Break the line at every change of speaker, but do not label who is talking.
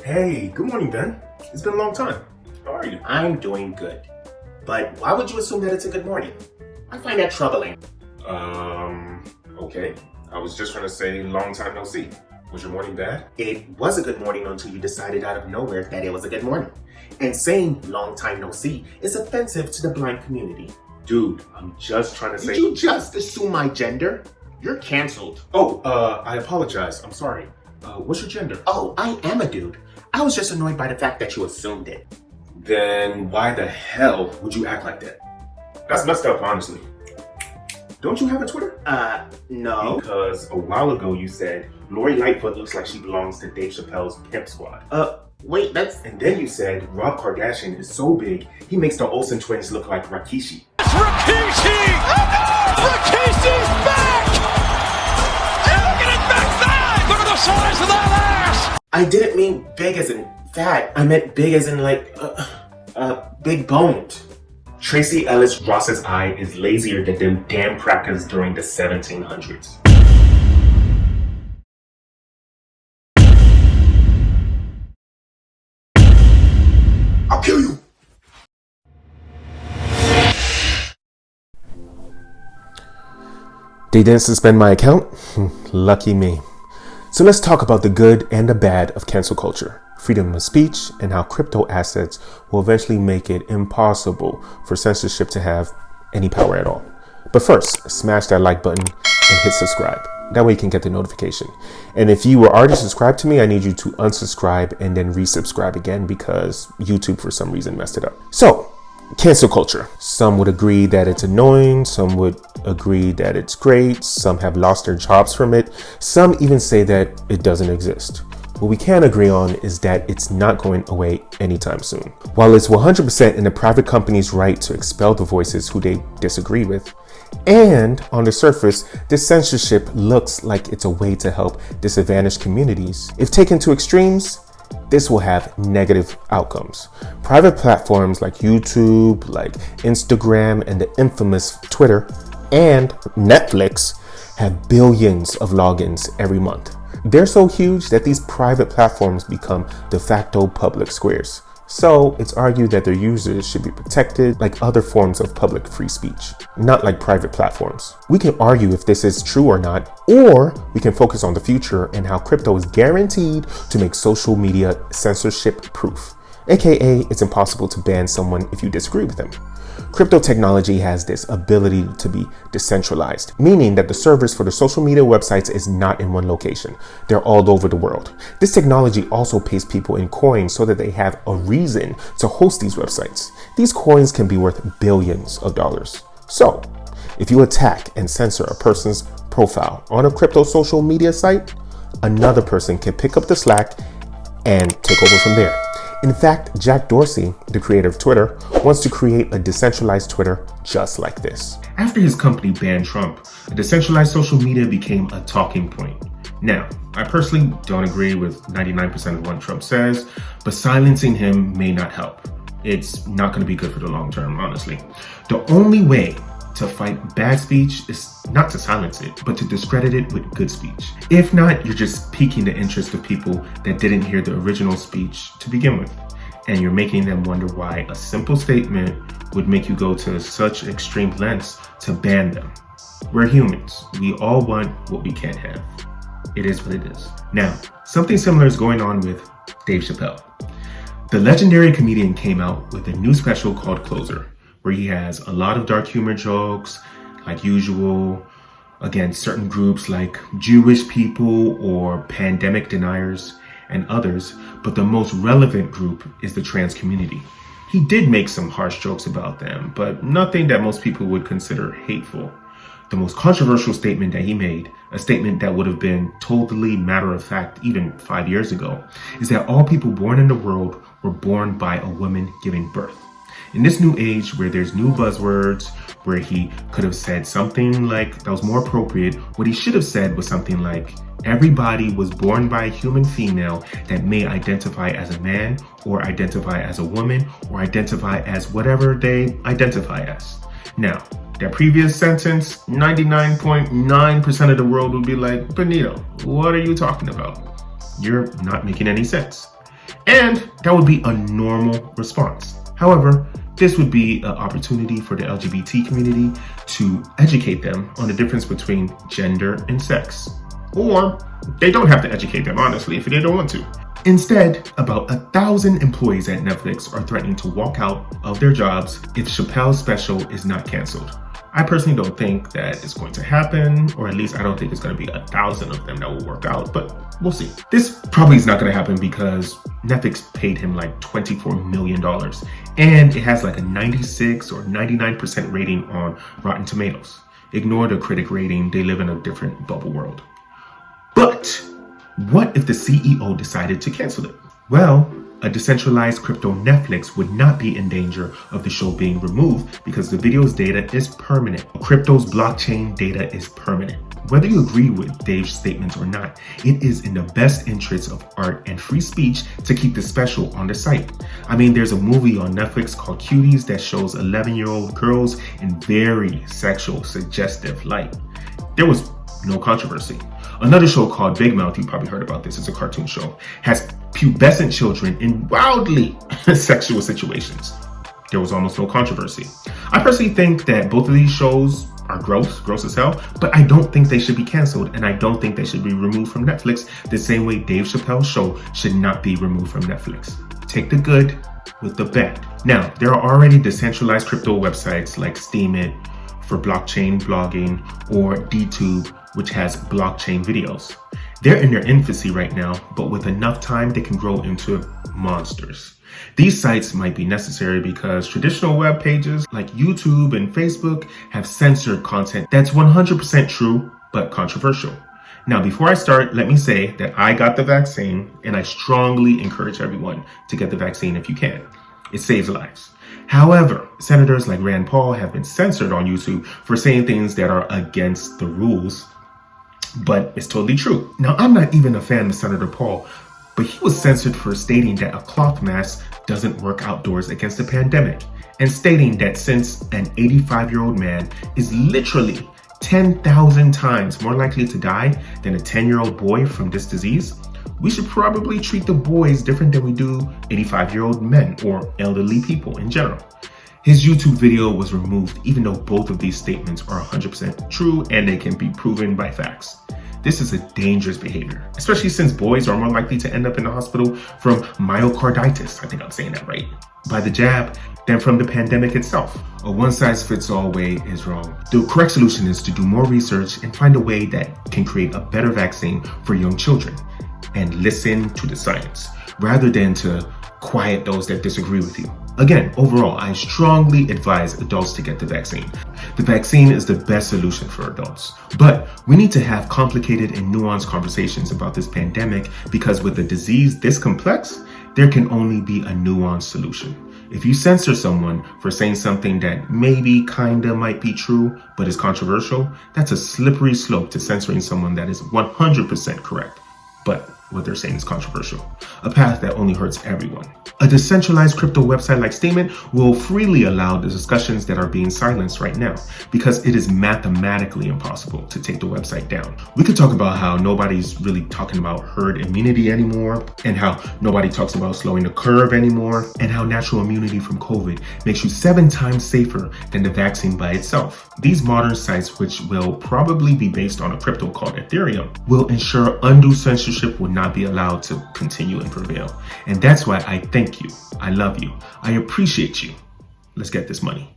Hey, good morning, Ben. It's been a long time. How are you?
I'm doing good. But why would you assume that it's a good morning? I find that troubling.
Okay. I was just trying to say long time no see. Was your morning bad?
It was a good morning until you decided out of nowhere that it was a good morning. And saying long time no see is offensive to the blind community.
Dude, I'm just trying to say...
Did you just assume my gender? You're canceled.
Oh, I apologize. I'm sorry. What's your gender?
Oh, I am a dude. I was just annoyed by the fact that you assumed it.
Then why the hell would you act like that? That's messed up, honestly. Don't you have a Twitter?
No.
Because a while ago you said Lori Lightfoot looks like she belongs to Dave Chappelle's Pimp Squad.
Wait, that's...
And then you said Rob Kardashian is so big, he makes the Olsen twins look like Rikishi.
It's Rikishi! Oh no! Rikishi's back! And look at his backside! Look at the size of that ass!
I didn't mean big as in fat. I meant big as in like, big boned.
Tracy Ellis Ross's eye is lazier than them damn crackers during the 1700s. I'll kill you!
They didn't suspend my account? Lucky me. So let's talk about the good and the bad of cancel culture, freedom of speech, and how crypto assets will eventually make it impossible for censorship to have any power at all. But first, smash that like button and hit subscribe. That way you can get the notification. And if you were already subscribed to me, I need you to unsubscribe and then resubscribe again because YouTube for some reason messed it up. So, cancel culture. Some would agree that it's annoying. Some would agree that it's great. Some have lost their jobs from it. Some even say that it doesn't exist. What we can agree on is that it's not going away anytime soon. While it's 100% in the private company's right to expel the voices who they disagree with, and on the surface, this censorship looks like it's a way to help disadvantaged communities, if taken to extremes, this will have negative outcomes. Private platforms like YouTube, like Instagram, and the infamous Twitter and Netflix have billions of logins every month. They're so huge that these private platforms become de facto public squares. So it's argued that their users should be protected like other forms of public free speech, not like private platforms. We can argue if this is true or not, or we can focus on the future and how crypto is guaranteed to make social media censorship proof. AKA, it's impossible to ban someone if you disagree with them. Crypto technology has this ability to be decentralized, meaning that the servers for the social media websites is not in one location. They're all over the world. This technology also pays people in coins so that they have a reason to host these websites. These coins can be worth billions of dollars. So, if you attack and censor a person's profile on a crypto social media site, another person can pick up the slack and take over from there. In fact, Jack Dorsey, the creator of Twitter, wants to create a decentralized Twitter just like this.
After his company banned Trump, a decentralized social media became a talking point. Now, I personally don't agree with 99% of what Trump says, but silencing him may not help. It's not going to be good for the long term, honestly. The only way to fight bad speech is not to silence it, but to discredit it with good speech. If not, you're just piquing the interest of people that didn't hear the original speech to begin with. And you're making them wonder why a simple statement would make you go to such extreme lengths to ban them. We're humans. We all want what we can't have. It is what it is. Now, something similar is going on with Dave Chappelle. The legendary comedian came out with a new special called Closer, where he has a lot of dark humor jokes, like usual, against certain groups like Jewish people or pandemic deniers and others, but the most relevant group is the trans community. He did make some harsh jokes about them, but nothing that most people would consider hateful. The most controversial statement that he made, a statement that would have been totally matter of fact even 5 years ago, is that all people born in the world were born by a woman giving birth. In this new age where there's new buzzwords, where he could have said something like that was more appropriate, what he should have said was something like, everybody was born by a human female that may identify as a man or identify as a woman or identify as whatever they identify as. Now, that previous sentence, 99.9% of the world would be like, Benito, what are you talking about? You're not making any sense. And that would be a normal response. However, this would be an opportunity for the LGBT community to educate them on the difference between gender and sex. Or they don't have to educate them, honestly, if they don't want to. Instead, about 1,000 employees at Netflix are threatening to walk out of their jobs if Chappelle's special is not canceled. I personally don't think that is going to happen, or at least I don't think it's going to be 1,000 of them that will work out, but we'll see. This probably is not going to happen because Netflix paid him like $24 million, and it has like a 96 or 99% rating on Rotten Tomatoes. Ignore the critic rating, they live in a different bubble world. But what if the CEO decided to cancel it? Well, a decentralized crypto Netflix would not be in danger of the show being removed because the video's data is permanent. Crypto's blockchain data is permanent. Whether you agree with Dave's statements or not, it is in the best interest of art and free speech to keep the special on the site. I mean, there's a movie on Netflix called Cuties that shows 11-year-old girls in very sexual, suggestive light. There was no controversy. Another show called Big Mouth, you probably heard about this, it's a cartoon show, has pubescent children in wildly sexual situations. There was almost no controversy. I personally think that both of these shows are gross as hell, but I don't think they should be canceled, and I don't think they should be removed from Netflix the same way Dave Chappelle's show should not be removed from Netflix. Take the good with the bad. Now, there are already decentralized crypto websites like Steemit for blockchain blogging, or DTube, which has blockchain videos. They're in their infancy right now, but with enough time, they can grow into monsters. These sites might be necessary because traditional web pages like YouTube and Facebook have censored content that's 100% true, but controversial. Now, before I start, let me say that I got the vaccine, and I strongly encourage everyone to get the vaccine if you can. It saves lives. However, senators like Rand Paul have been censored on YouTube for saying things that are against the rules, but it's totally true. Now, I'm not even a fan of Senator Paul, but he was censored for stating that a cloth mask doesn't work outdoors against the pandemic, and stating that since an 85-year-old man is literally 10,000 times more likely to die than a 10-year-old boy from this disease, we should probably treat the boys different than we do 85-year-old men or elderly people in general. His YouTube video was removed even though both of these statements are 100% true and they can be proven by facts. This is a dangerous behavior, especially since boys are more likely to end up in the hospital from myocarditis, I think I'm saying that right, by the jab than from the pandemic itself. A one-size-fits-all way is wrong. The correct solution is to do more research and find a way that can create a better vaccine for young children and listen to the science rather than to quiet those that disagree with you. Again, overall, I strongly advise adults to get the vaccine. The vaccine is the best solution for adults. But we need to have complicated and nuanced conversations about this pandemic because with a disease this complex, there can only be a nuanced solution. If you censor someone for saying something that maybe kinda might be true, but is controversial, that's a slippery slope to censoring someone that is 100% correct, but what they're saying is controversial, a path that only hurts everyone. A decentralized crypto website like Steemit will freely allow the discussions that are being silenced right now because it is mathematically impossible to take the website down. We could talk about how nobody's really talking about herd immunity anymore, and how nobody talks about slowing the curve anymore, and how natural immunity from COVID makes you 7 times safer than the vaccine by itself. These modern sites, which will probably be based on a crypto called Ethereum, will ensure undue censorship will not be allowed to continue and prevail. And that's why I thank you. I love you. I appreciate you. Let's get this money.